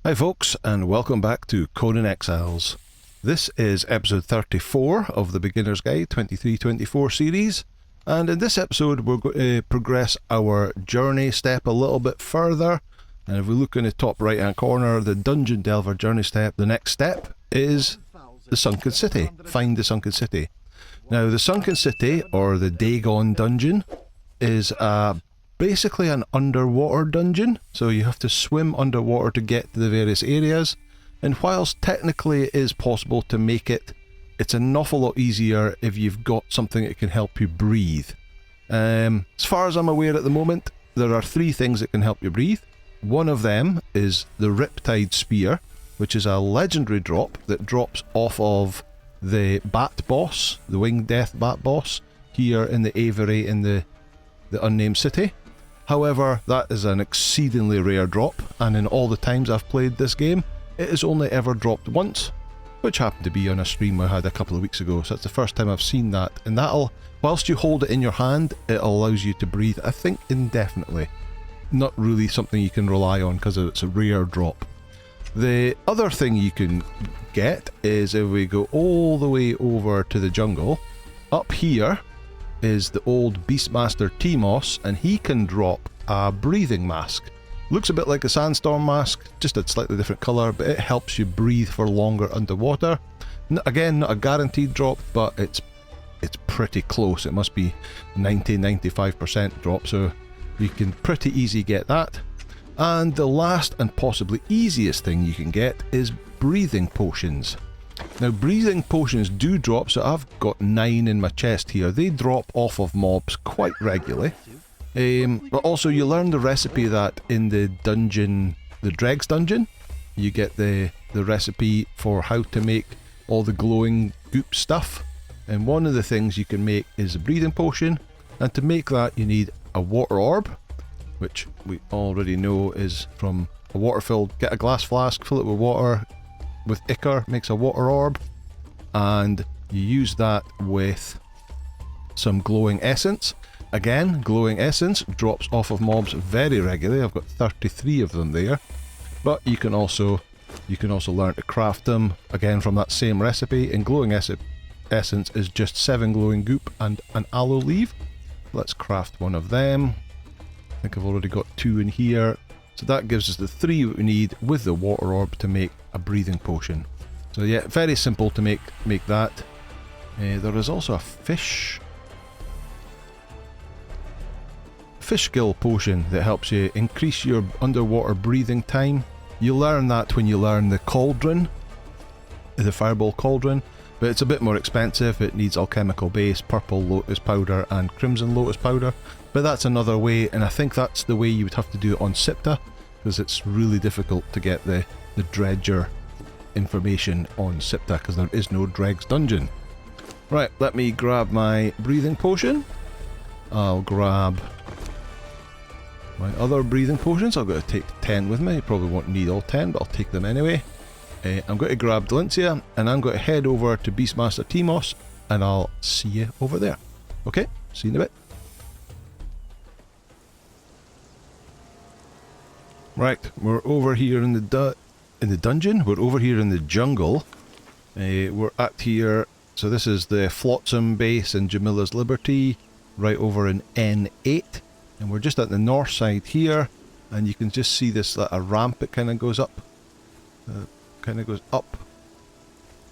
Hi folks, and welcome back to Conan Exiles. This is episode 34 of the Beginner's Guide 23-24 series, and in this episode we're going to progress our journey step a little bit further. And if we look in the top right hand corner, the Dungeon Delver journey step, the next step is the Sunken City. Find the Sunken City. Now the Sunken City, or the Dagon dungeon, is basically an underwater dungeon, so you have to swim underwater to get to the various areas, and whilst technically it is possible to make it, it's an awful lot easier if you've got something that can help you breathe. As far as I'm aware at the moment, there are 3 things that can help you breathe. One of them is the Riptide Spear, which is a legendary drop that drops off of the Bat Boss, the Winged Death Bat Boss, here in the Aviary in the Unnamed City. However, that is an exceedingly rare drop, and in all the times I've played this game, it has only ever dropped once, which happened to be on a stream I had a couple of weeks ago, so that's the first time I've seen that, and that'll, whilst you hold it in your hand, it allows you to breathe, I think, indefinitely. Not really something you can rely on because it's a rare drop. The other thing you can get is if we go all the way over to the jungle, up here is the old Beastmaster Teimos, and he can drop a breathing mask. Looks a bit like a sandstorm mask, just a slightly different colour, but it helps you breathe for longer underwater. Again, not a guaranteed drop, but it's pretty close. It must be 90-95% drop, so you can pretty easy get that. And the last and possibly easiest thing you can get is breathing potions. Now breathing potions do drop, so I've got 9 in my chest here. They drop off of mobs quite regularly. But also you learn the recipe that in the dungeon, the Dregs dungeon, you get the recipe for how to make all the glowing goop stuff. And one of the things you can make is a breathing potion, and to make that you need a water orb, which we already know is from a water filled, get a glass flask, fill it with water, with ichor, makes a water orb, and you use that with some glowing essence. Again, glowing essence drops off of mobs very regularly. I've got 33 of them there, but you can also learn to craft them again from that same recipe. And glowing essence is just 7 glowing goop and an aloe leaf. Let's craft one of them. I think I've already got 2 in here. So that gives us the 3 we need with the water orb to make a breathing potion. So yeah, very simple to make that. There is also a fish gill potion that helps you increase your underwater breathing time. You learn that when you learn the cauldron, the fireball cauldron, but it's a bit more expensive. It needs alchemical base, purple lotus powder and crimson lotus powder. But that's another way, and I think that's the way you would have to do it on Sipta, because it's really difficult to get the dredger information on Sipta, because there is no Dregs dungeon. Right, let me grab my breathing potion. I'll grab my other breathing potions. I've got to take 10 with me. You probably won't need all 10, but I'll take them anyway. I'm going to grab Delincia, and I'm going to head over to Beastmaster Teimos, and I'll see you over there. Okay, see you in a bit. Right, we're over here in the dungeon. We're over here in the jungle. We're at here. So this is the Flotsam base in Jamila's Liberty, right over in N8, and we're just at the north side here. And you can just see this a ramp that kind of goes up.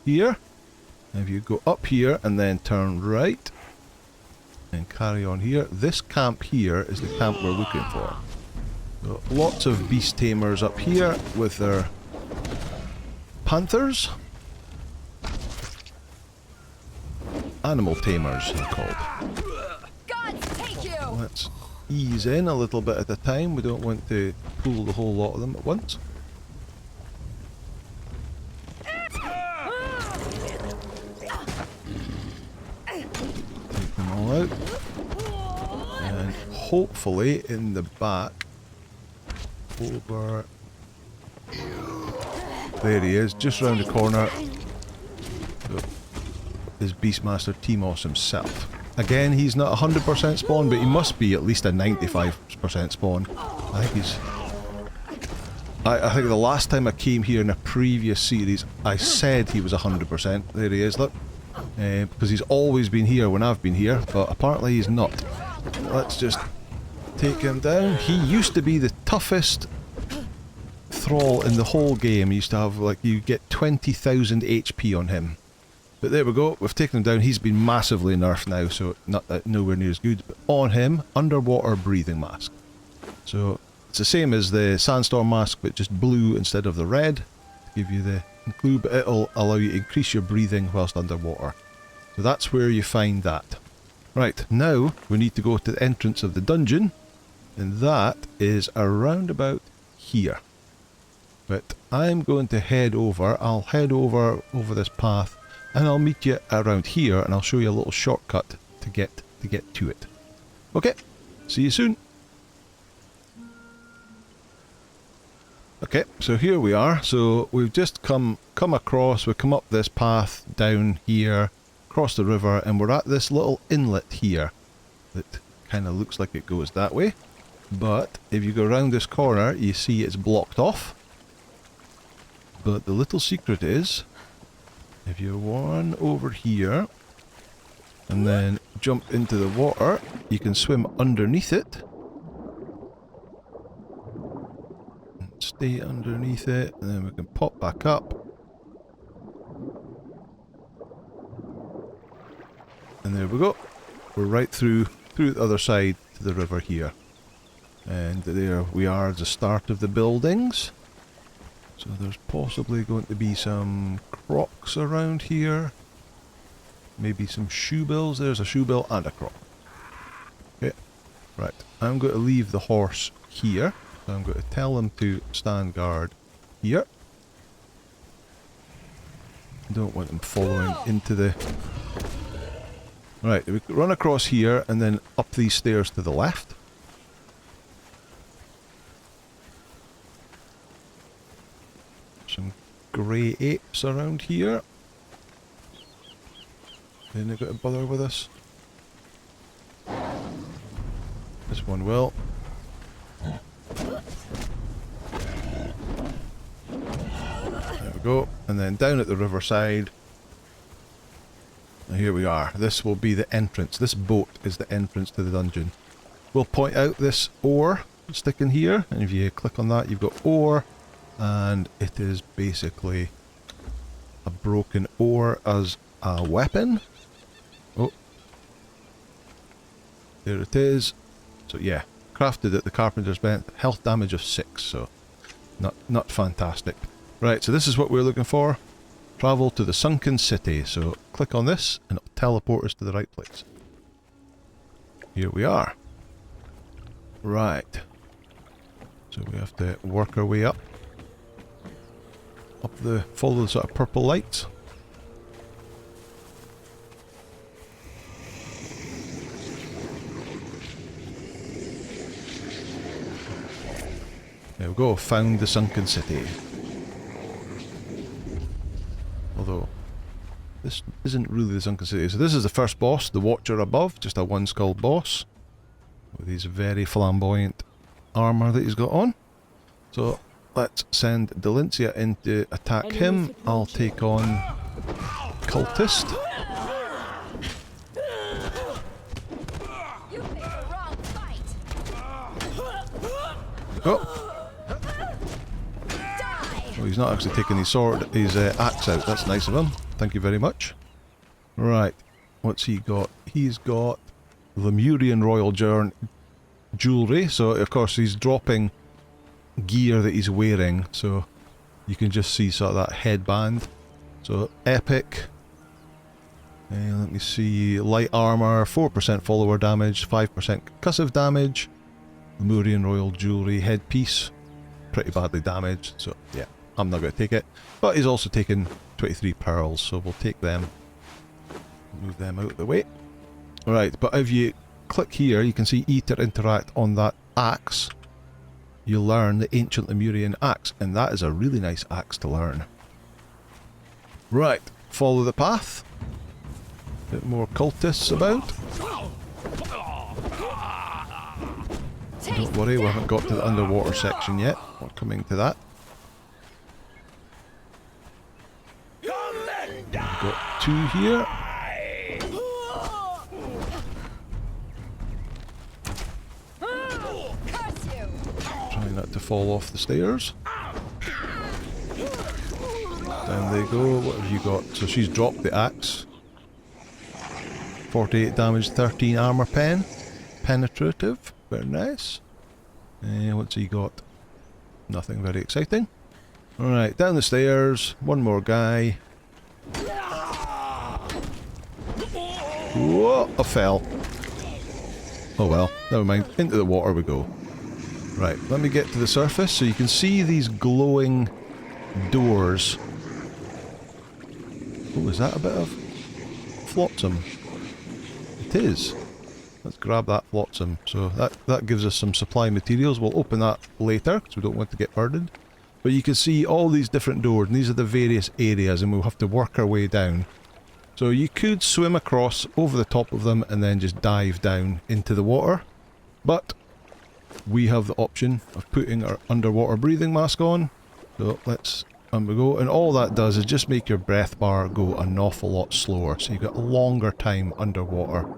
Here. And if you go up here and then turn right and carry on here, this camp here is the camp we're looking for. So lots of beast tamers up here with their panthers. Animal tamers, they're called. Let's ease in a little bit at a time. We don't want to pull the whole lot of them at once. Take them all out. And hopefully in the back, over there he is, just round the corner, is Beastmaster Teimos himself. Again, he's not 100% spawn, but he must be at least a 95% spawn. I think I think the last time I came here in a previous series, I said he was 100%. There he is, look. Because he's always been here when I've been here, but apparently he's not. Let's just take him down. He used to be the toughest thrall in the whole game. He used to have, like, you get 20,000 HP on him. But there we go, we've taken him down. He's been massively nerfed now, so nowhere near as good. But on him, underwater breathing mask. So it's the same as the sandstorm mask, but just blue instead of the red, to give you the clue, but it'll allow you to increase your breathing whilst underwater. So that's where you find that. Right, now we need to go to the entrance of the dungeon, and that is around about here. But I'm going to head over, I'll head over this path, and I'll meet you around here, and I'll show you a little shortcut to get to it. Okay, see you soon. Okay, so here we are. So we've just come across, we've come up this path down here, across the river, and we're at this little inlet here that kind of looks like it goes that way. But if you go around this corner, you see it's blocked off. But the little secret is, if you run over here and then jump into the water, you can swim underneath it. Stay underneath it, and then we can pop back up. And there we go. We're right through the other side to the river here. And there we are at the start of the buildings. So there's possibly going to be some crocs around here. Maybe some shoe bills. There's a shoe bill and a croc. Okay. Right. I'm going to leave the horse here. So I'm going to tell him to stand guard here. Don't want him following into the... Right, we run across here and then up these stairs to the left. Some grey apes around here. They're not going to bother with us. This one will. There we go. And then down at the riverside. And here we are. This will be the entrance. This boat is the entrance to the dungeon. We'll point out this ore sticking here. And if you click on that, you've got ore. And it is basically a broken ore as a weapon. Oh. There it is. So yeah. Crafted at the carpenter's bench, health damage of 6, so not fantastic. Right, so this is what we're looking for. Travel to the Sunken City. So click on this and it'll teleport us to the right place. Here we are. Right. So we have to work our way up. Follow the sort of purple lights. There we go, found the Sunken City. Although, this isn't really the Sunken City. So this is the first boss, the Watcher above, just a one-skull boss. With his very flamboyant armour that he's got on. So, let's send Delincia in to attack him. I'll take on Cultist. Oh! Oh, he's not actually taking his axe out. That's nice of him. Thank you very much. Right. What's he got? He's got Lemurian Royal jewellery. So, of course, he's dropping gear that he's wearing. So, you can just see sort of that headband. So, epic. Let me see. Light armour, 4% follower damage, 5% concussive damage. Lemurian Royal jewellery headpiece. Pretty badly damaged. So, yeah. I'm not going to take it. But he's also taken 23 pearls, so we'll take them. Move them out of the way. Right, but if you click here, you can see E to interact on that axe. You learn the ancient Lemurian axe, and that is a really nice axe to learn. Right, follow the path. Bit more cultists about. Don't worry, we haven't got to the underwater section yet. We're coming to that. two here. Trying not to fall off the stairs. Down they go. What have you got? So she's dropped the axe. 48 damage, 13 armor pen. Penetrative. Very nice. What's he got? Nothing very exciting. Alright, down the stairs. One more guy. Whoa! I fell. Oh well, never mind. Into the water we go. Right, let me get to the surface so you can see these glowing doors. Oh, is that a bit of flotsam? It is. Let's grab that flotsam. So that gives us some supply materials. We'll open that later because we don't want to get burdened. But you can see all these different doors, and these are the various areas, and we'll have to work our way down. So you could swim across over the top of them and then just dive down into the water. But we have the option of putting our underwater breathing mask on. So let's, and we go. And all that does is just make your breath bar go an awful lot slower. So you've got a longer time underwater.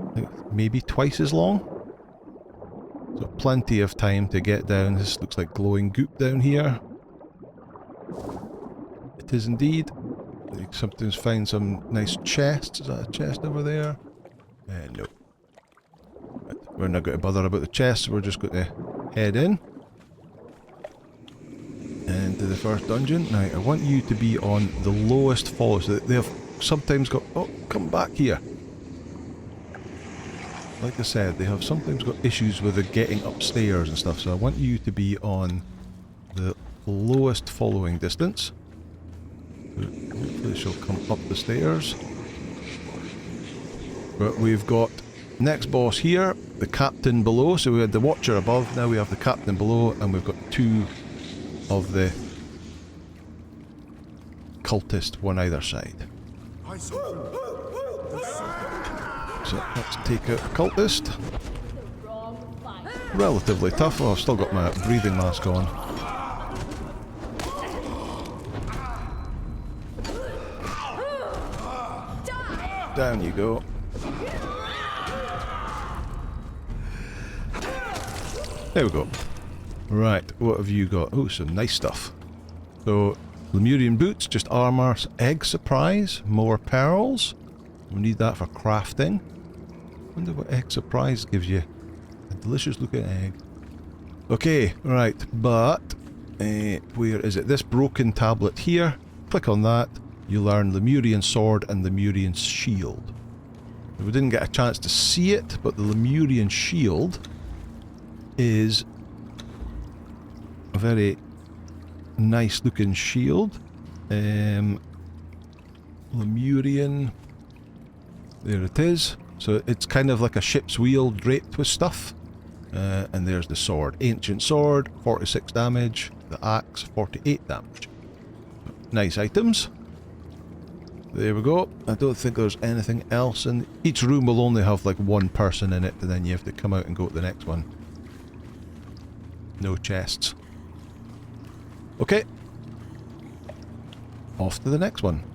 I think maybe twice as long. So plenty of time to get down. This looks like glowing goop down here. It is indeed. You sometimes find some nice chests. Is that a chest over there? No. Right, we're not going to bother about the chests. We're just going to head in. Into the first dungeon. Now, I want you to be on the lowest fall. So they have sometimes got... Oh, come back here. Like I said, they have sometimes got issues with the getting upstairs and stuff. So I want you to be on the lowest following distance. Hopefully she'll come up the stairs. But we've got next boss here, the captain below. So we had the watcher above, now we have the captain below, and we've got two of the cultists, one either side. So let's take out the cultist. Relatively tough. Oh, I've still got my breathing mask on. Down you go. There we go. Right, what have you got? Oh, some nice stuff. So, Lemurian boots, just armor, egg surprise, more pearls. We need that for crafting. Wonder what egg surprise gives you. A delicious looking egg. Okay, right, but where is it? This broken tablet here. Click on that. You learn Lemurian sword and Lemurian shield. We didn't get a chance to see it, but the Lemurian shield is a very nice looking shield. Lemurian, there it is. So it's kind of like a ship's wheel draped with stuff. And there's the sword. Ancient sword, 46 damage. The axe, 48 damage. Nice items. There we go. I don't think there's anything else in... Each room will only have like one person in it, and then you have to come out and go to the next one. No chests. Okay. Off to the next one.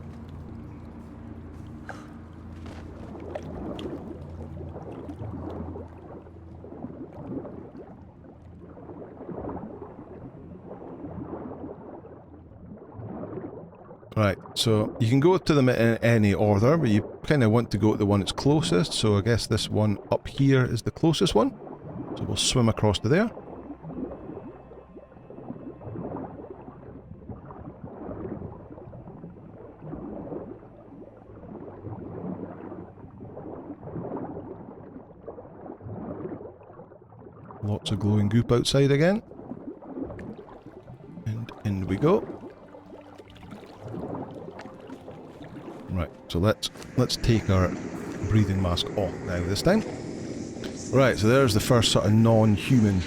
Right, so you can go to them in any order, but you kind of want to go to the one that's closest, so I guess this one up here is the closest one. So we'll swim across to there. Lots of glowing goop outside again. And in we go. Right, so let's take our breathing mask off now this time. Right, so there's the first sort of non-human.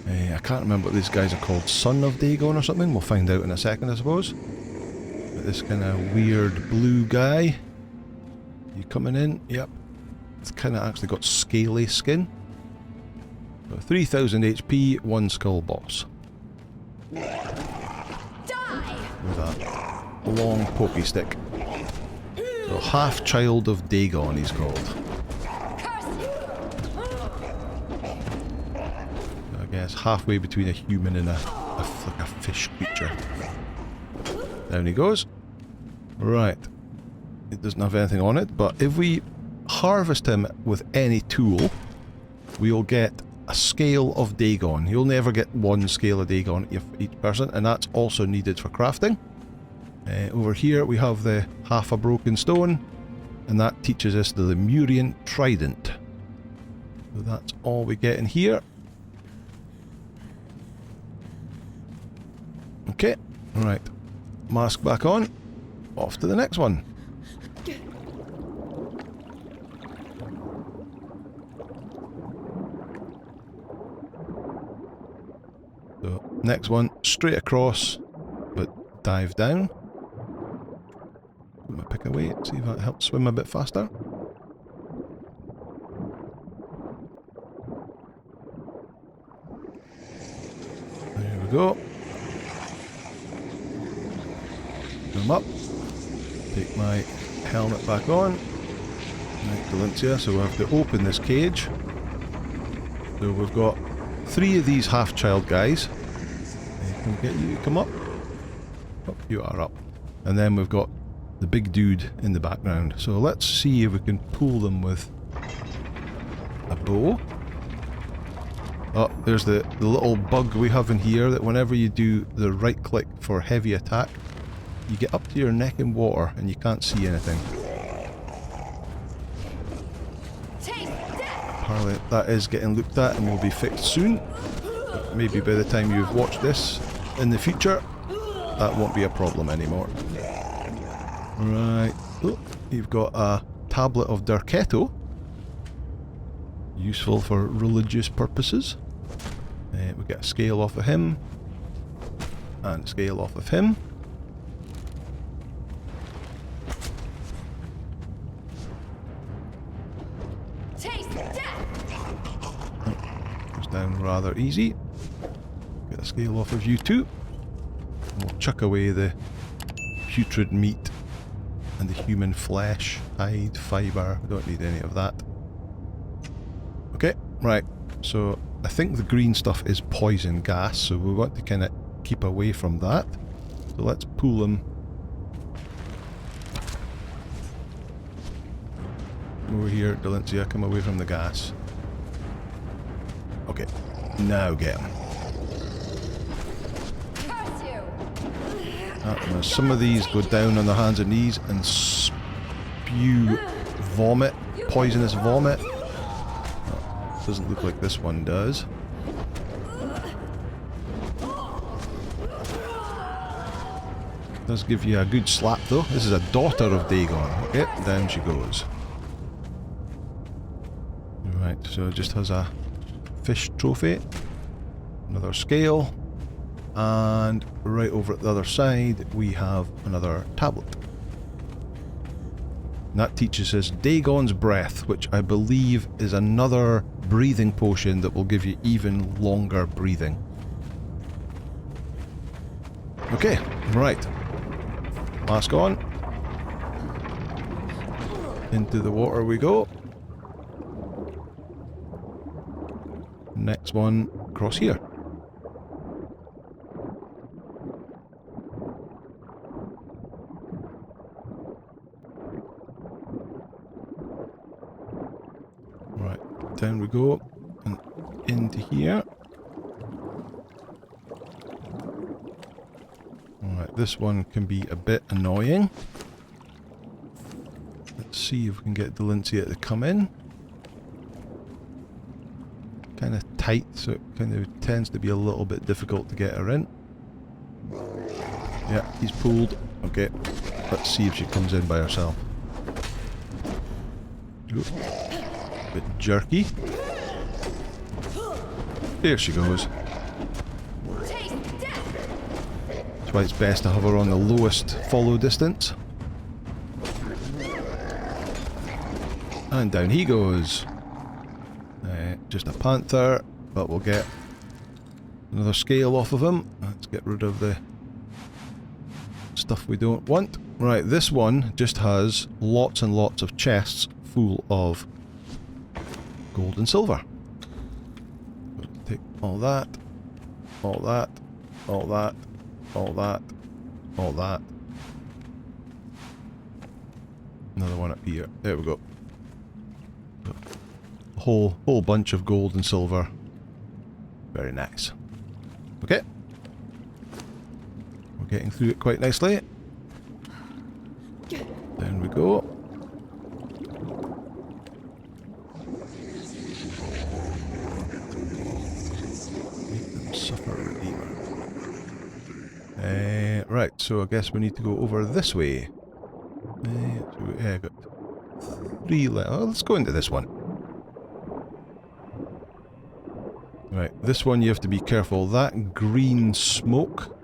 I can't remember what these guys are called. Son of Dagon or something? We'll find out in a second, I suppose. But this kind of weird blue guy. You coming in? Yep. It's kind of actually got scaly skin. So 3000 HP, one skull boss. Die! With that. long pokey stick. So half child of Dagon he's called. So I guess halfway between a human and like a fish creature. Down he goes. Right. It doesn't have anything on it, but if we harvest him with any tool, we'll get a scale of Dagon. You'll never get one scale of Dagon each person, and that's also needed for crafting. Over here we have the half a broken stone, and that teaches us the Lemurian trident. So that's all we get in here. Okay, right. Mask back on. Off to the next one. So, next one, straight across, but dive down. Put my pick away, see if that helps swim a bit faster. There we go. Come up. Take my helmet back on. Right, Delincia, so we have to open this cage. So we've got 3 of these half-child guys. Can we get you to come up? Oh, you are up. And then we've got the big dude in the background. So let's see if we can pull them with a bow. Oh, there's the little bug we have in here that whenever you do the right click for heavy attack, you get up to your neck in water and you can't see anything. Apparently that is getting looked at and will be fixed soon. But maybe by the time you've watched this in the future, that won't be a problem anymore. Right. Oh, you've got a tablet of Darketo. Useful for religious purposes. We get a scale off of him. And a scale off of him. Goes down rather easy. Get a scale off of you too. And we'll chuck away the putrid meat and the human flesh, hide, fibre. We don't need any of that. Okay, right. So I think the green stuff is poison gas, so we want to kind of keep away from that. So let's pull them over here. Delincia, come away from the gas. Okay, now get him. Some of these go down on their hands and knees and spew vomit, poisonous vomit. Oh, doesn't look like this one does. Does give you a good slap though. This is a daughter of Dagon. Okay, down she goes. Right, so it just has a fish trophy. Another scale. And right over at the other side we have another tablet. And that teaches us Dagon's Breath, which I believe is another breathing potion that will give you even longer breathing. Okay, right. Mask on. Into the water we go. Next one across here. Down we go, and into here. Alright, this one can be a bit annoying. Let's see if we can get Delincia to come in. Kind of tight, so it kind of tends to be a little bit difficult to get her in. Yeah, he's pulled. Okay, let's see if she comes in by herself. Oop. Bit jerky. There she goes. That's why it's best to have her on the lowest follow distance. And down he goes. Just a panther, but we'll get another scale off of him. Let's get rid of the stuff we don't want. Right, this one just has lots and lots of chests full of gold and silver. Take all that, all that, all that, all that, all that. Another one up here. There we go. A whole bunch of gold and silver. Very nice. Okay. We're getting through it quite nicely. Down we go. Make them suffer, Redeemer. Right, so I guess we need to go over this way. I got 3 left. Oh, let's go into this one. Right, this one you have to be careful. That green smoke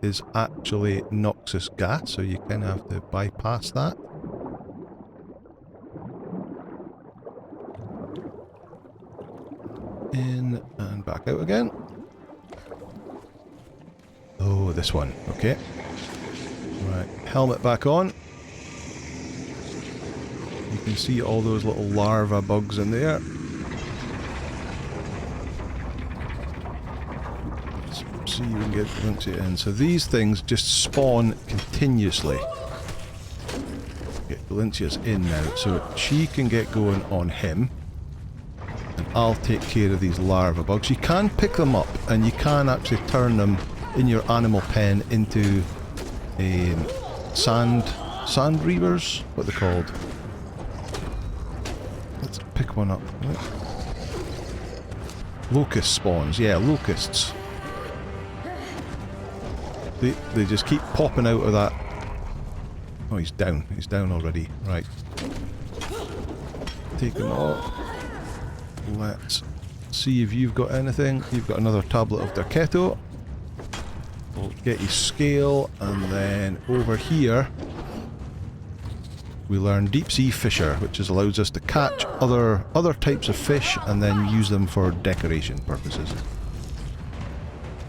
is actually noxious gas, so you kind of have to bypass that. In and back out again. Oh, this one. Okay. Right, helmet back on. You can see all those little larva bugs in there. Let's see if we can get Valencia in. So these things just spawn continuously. Get Valencia's in now, so she can get going on him. And I'll take care of these larva bugs. You can pick them up, and you can actually turn them in your animal pen into sand reavers, what they're called. Let's pick one up. Locust spawns, yeah, locusts. They just keep popping out of that. Oh, he's down already. Right. Take them all. Let's see if you've got anything. You've got another tablet of Derketo. We'll get you scale, and then over here we learn Deep Sea Fisher, which allows us to catch other types of fish and then use them for decoration purposes.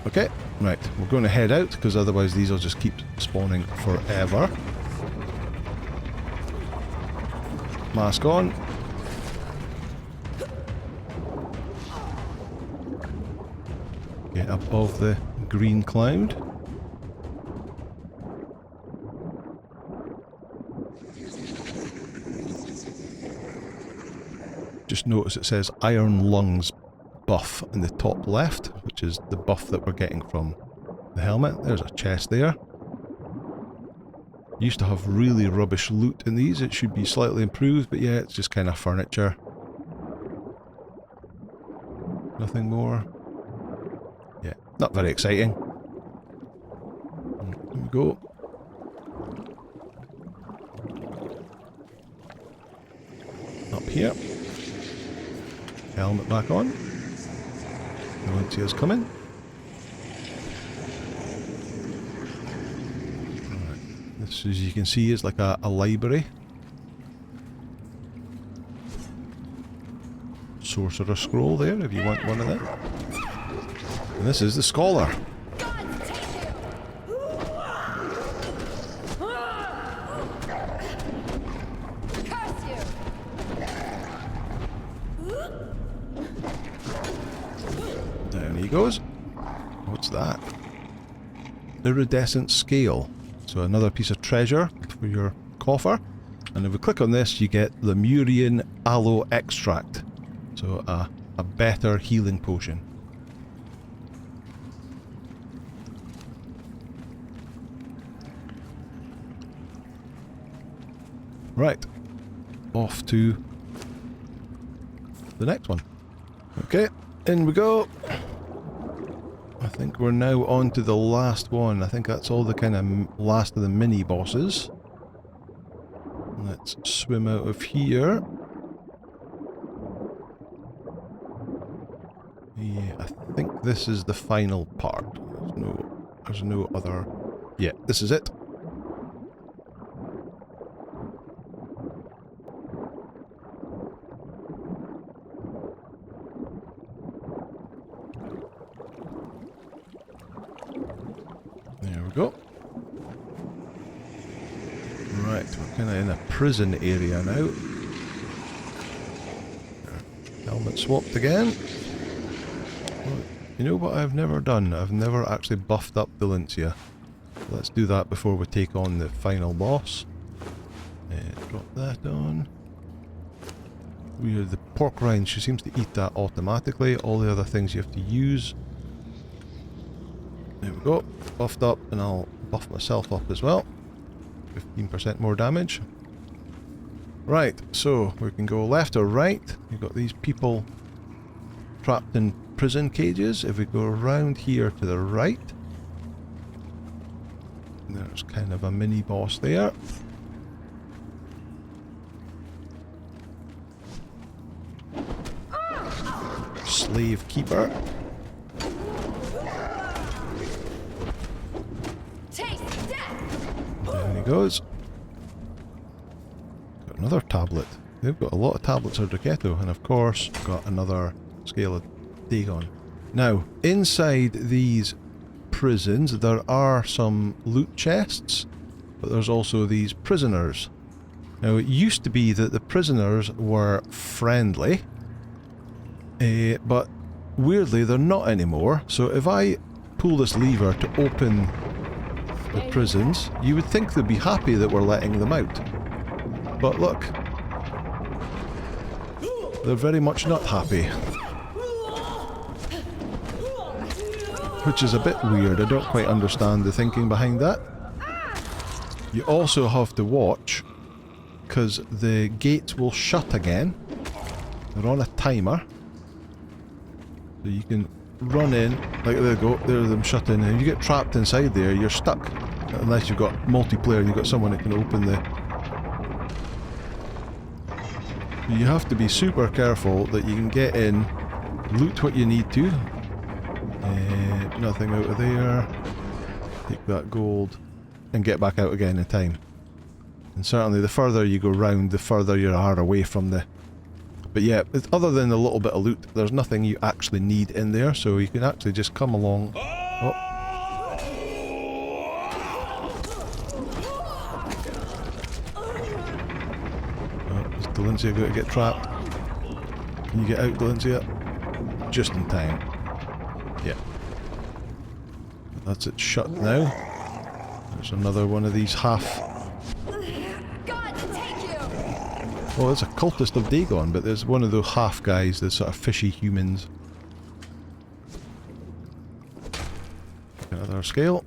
Okay, right, we're going to head out because otherwise these will just keep spawning forever. Mask on. Get above the green cloud. Just notice it says Iron Lungs buff in the top left, which is the buff that we're getting from the helmet. There's a chest there. Used to have really rubbish loot in these. It should be slightly improved, but yeah, it's just kind of furniture. Nothing more. Yeah, not very exciting. Here we go. Up here. Helmet back on. Valencia's coming. Right. This, as you can see, is like a library. Sorcerer Scroll there, if you want one of them. And this is the Scholar. Down he goes. What's that? Iridescent Scale. So another piece of treasure for your coffer. And if we click on this, you get the Lemurian Aloe Extract. So a better healing potion. Right. Off to the next one. Okay, in we go. I think we're now on to the last one. I think that's all the kind of last of the mini bosses. Let's swim out of here. Yeah, I think this is the final part. There's no other... Yeah, this is it. There we go. kind of in a prison area now. Helmet swapped again. Well, you know what I've never done? I've never actually buffed up Delencia. Let's do that before we take on the final boss. Drop that on. Weird, the pork rind, she seems to eat that automatically. All the other things you have to use. There we go. Buffed up, and I'll buff myself up as well. 15% more damage. Right, so we can go left or right. You've got these people trapped in prison cages. If we go around here to the right, there's kind of a mini boss there. Slave keeper. There he goes. Got another tablet. They've got a lot of tablets of Draketo, and of course got another scale of Dagon. Now, inside these prisons there are some loot chests, but there's also these prisoners. Now, it used to be that the prisoners were friendly, but weirdly they're not anymore. So if I pull this lever to open the prisons, you would think they'd be happy that we're letting them out. But look, they're very much not happy. Which is a bit weird. I don't quite understand the thinking behind that. You also have to watch, because the gates will shut again. They're on a timer. So you can run in, like there you go, there's them shut in, and if you get trapped inside there, you're stuck. Unless you've got multiplayer and you've got someone that can open the... You have to be super careful that you can get in, loot what you need to. Nothing out of there. Take that gold and get back out again in time. And certainly the further you go round, the further you are away from the... But yeah, other than a little bit of loot, there's nothing you actually need in there, so you can actually just come along. Oh. Is Delencia going to get trapped? Can you get out, Delencia? Just in time. Yeah. That's it shut now. There's another one of these half... Oh, it's a cultist of Dagon, but there's one of those half guys, the sort of fishy humans. Another scale.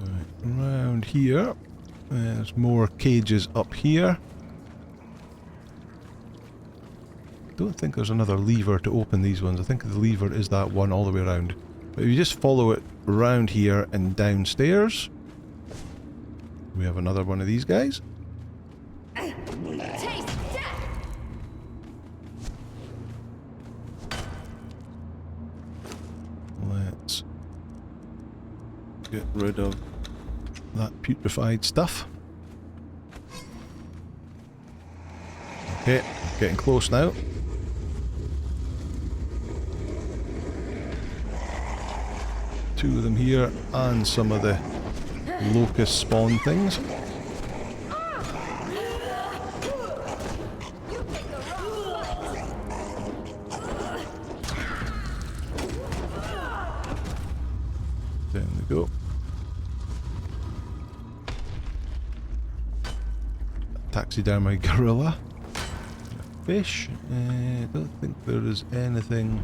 Right, around here. There's more cages up here. Don't think there's another lever to open these ones. I think the lever is that one all the way around. But if you just follow it around here and downstairs, we have another one of these guys. Let's get rid of that putrefied stuff. Okay, getting close now. Two of them here, and some of the locust spawn things. There we go. Taxidermy gorilla. Fish. I don't think there is anything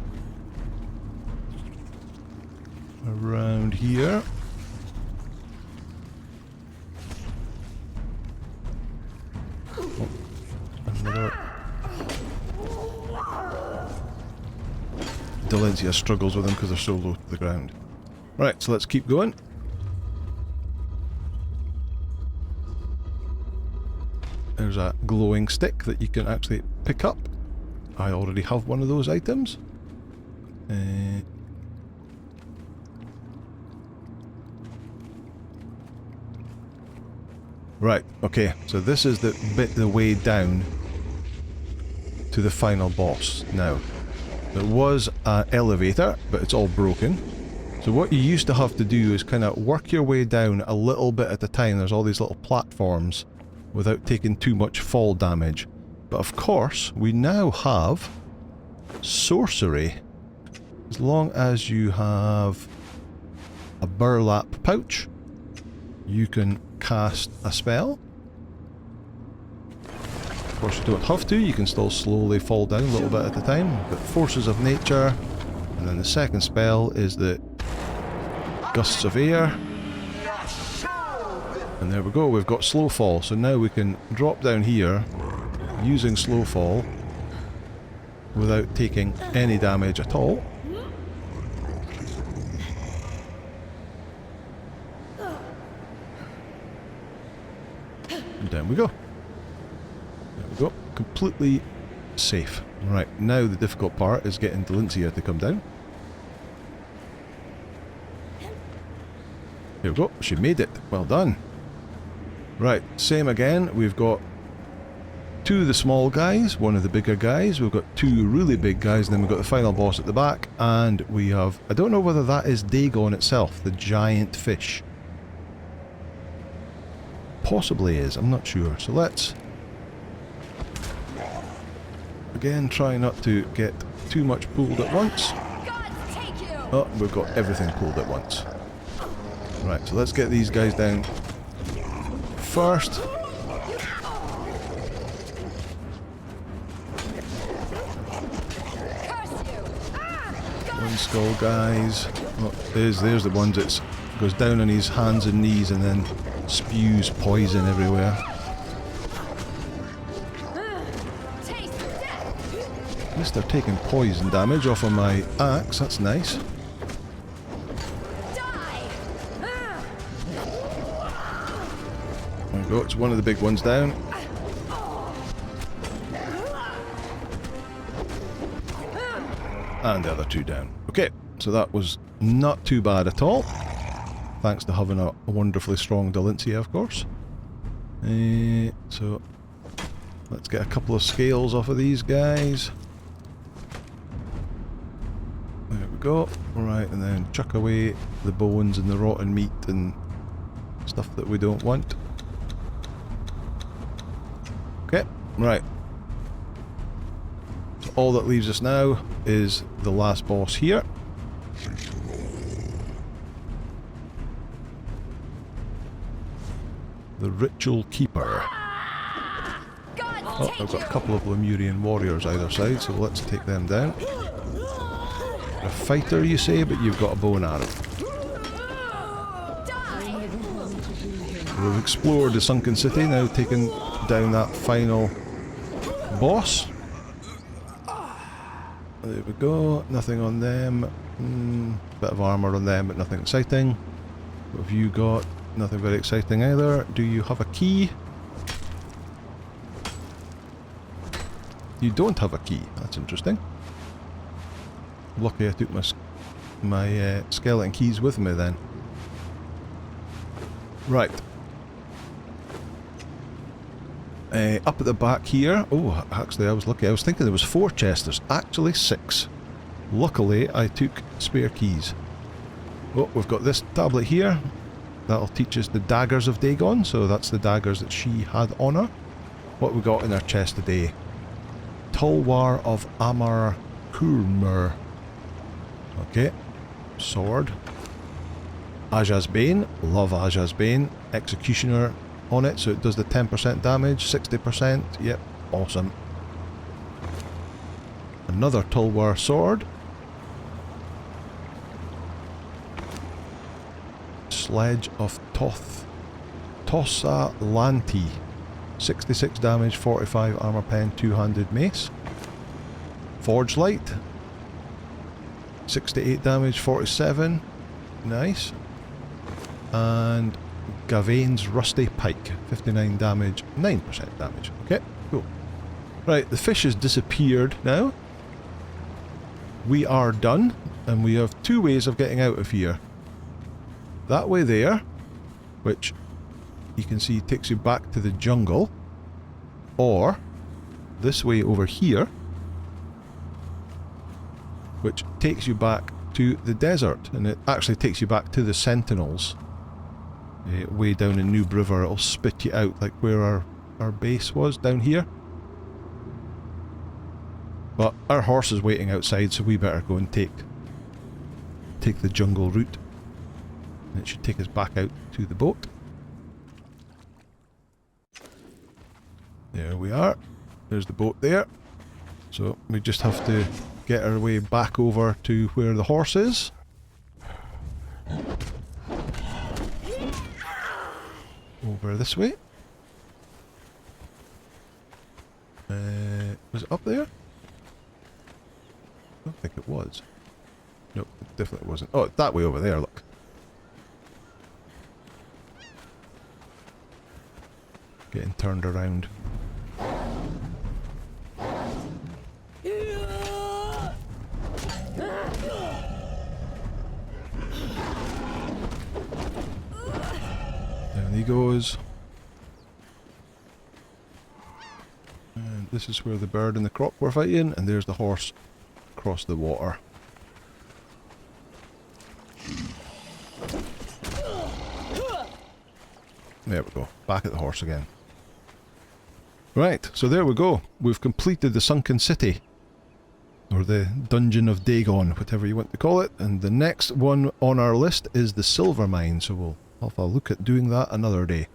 around here. Oh, another. Delencia struggles with them because they're so low to the ground. Right, so let's keep going. There's a glowing stick that you can actually pick up. I already have one of those items. Right, okay, so this is the way down to the final boss. Now, there was an elevator, but it's all broken. So what you used to have to do is kind of work your way down a little bit at a time. There's all these little platforms without taking too much fall damage. But of course, we now have sorcery. As long as you have a burlap pouch, you can cast a spell. Of course, you don't have to. You can still slowly fall down a little bit at a time. But Forces of Nature, and then the second spell is the Gusts of Air. And there we go, we've got Slow Fall. So now we can drop down here using Slow Fall without taking any damage at all. And down we go. There we go. Completely safe. Right, now the difficult part is getting Delincia to come down. There we go. She made it. Well done. Right, same again. We've got two of the small guys, one of the bigger guys. We've got two really big guys, and then we've got the final boss at the back. And we have... I don't know whether that is Dagon itself, the giant fish. Possibly is. I'm not sure. So let's... Again, try not to get too much pulled at once. Oh, we've got everything pulled at once. Right, so let's get these guys down first. One skull, guys. Oh, there's the ones that goes down on his hands and knees and then spews poison everywhere. At least they're taking poison damage off of my axe, that's nice. There we go, it's one of the big ones down. And the other two down. Okay, so that was not too bad at all. Thanks to having a wonderfully strong Delincia, of course. So, let's get a couple of scales off of these guys. There we go. Right, and then chuck away the bones and the rotten meat and stuff that we don't want. Okay, right. So all that leaves us now is the last boss here. The Ritual Keeper. Oh, I've got a couple of Lemurian warriors either side, so let's take them down. A fighter, you say, but you've got a bow and arrow. We've explored the Sunken City, now taking down that final boss. There we go, nothing on them. Bit of armour on them, but nothing exciting. What have you got? Nothing very exciting either. Do you have a key? You don't have a key. That's interesting. Lucky I took my skeleton keys with me then. Right. Up at the back here. Oh, actually I was lucky. I was thinking there was 4 chests. There's actually 6. Luckily I took spare keys. Oh, we've got this tablet here. That'll teach us the daggers of Dagon. So that's the daggers that she had on her. What we got in our chest today? Tulwar of Amar Kurmur. Okay. Sword. Aja's Bane. Love Aja's Bane. Executioner on it, so it does the 10% damage, 60%. Yep, awesome. Another Tulwar sword. Sledge of Toth. Tossa Lanti. 66 damage, 45 armor pen, 2-handed mace. Forge Light. 68 damage, 47. Nice. And Gavain's Rusty Pike. 59 damage, 9% damage. Okay, cool. Right, the fish has disappeared now. We are done, and we have 2 ways of getting out of here. That way there, which you can see takes you back to the jungle, or this way over here, which takes you back to the desert, and it actually takes you back to the Sentinels. Way down in Noob River, it'll spit you out like where our base was, down here. But our horse is waiting outside, so we better go and take the jungle route. And it should take us back out to the boat. There we are. There's the boat there. So we just have to get our way back over to where the horse is. Over this way. Was it up there? I don't think it was. Nope, it definitely wasn't. Oh, that way over there, look. Getting turned around. Down he goes. And this is where the bird and the croc were fighting, and there's the horse across the water. There we go. Back at the horse again. Right, so there we go. We've completed the Sunken City. Or the Dungeon of Dagon, whatever you want to call it. And the next one on our list is the Silver Mine, so we'll have a look at doing that another day.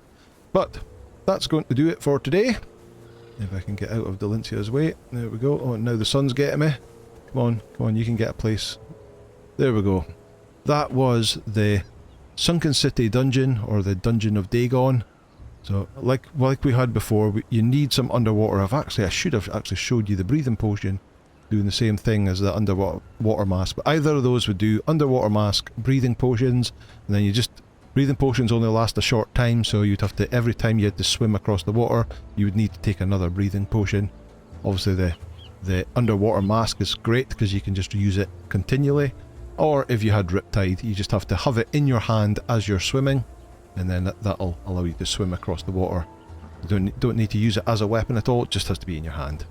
But that's going to do it for today. If I can get out of Delincia's way. There we go. Oh, now the sun's getting me. Come on, you can get a place. There we go. That was the Sunken City dungeon, or the Dungeon of Dagon. So, like we had before, you need some underwater. I should have actually showed you the breathing potion, doing the same thing as the underwater mask. But either of those would do: underwater mask, breathing potions, and then breathing potions only last a short time, so you'd have to, every time you had to swim across the water, you would need to take another breathing potion. Obviously the underwater mask is great because you can just use it continually. Or if you had Riptide, you just have to have it in your hand as you're swimming, and then that'll allow you to swim across the water. You don't need to use it as a weapon at all, it just has to be in your hand.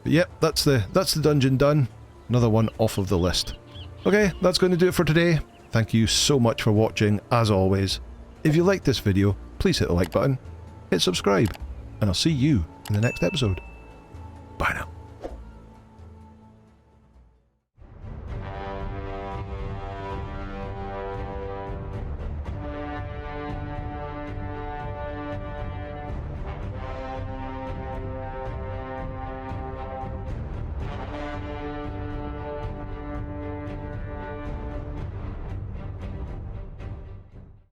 But yep, that's the dungeon done. Another one off of the list. Okay, that's going to do it for today. Thank you so much for watching, as always. If you liked this video, please hit the like button, hit subscribe, and I'll see you in the next episode. Bye now.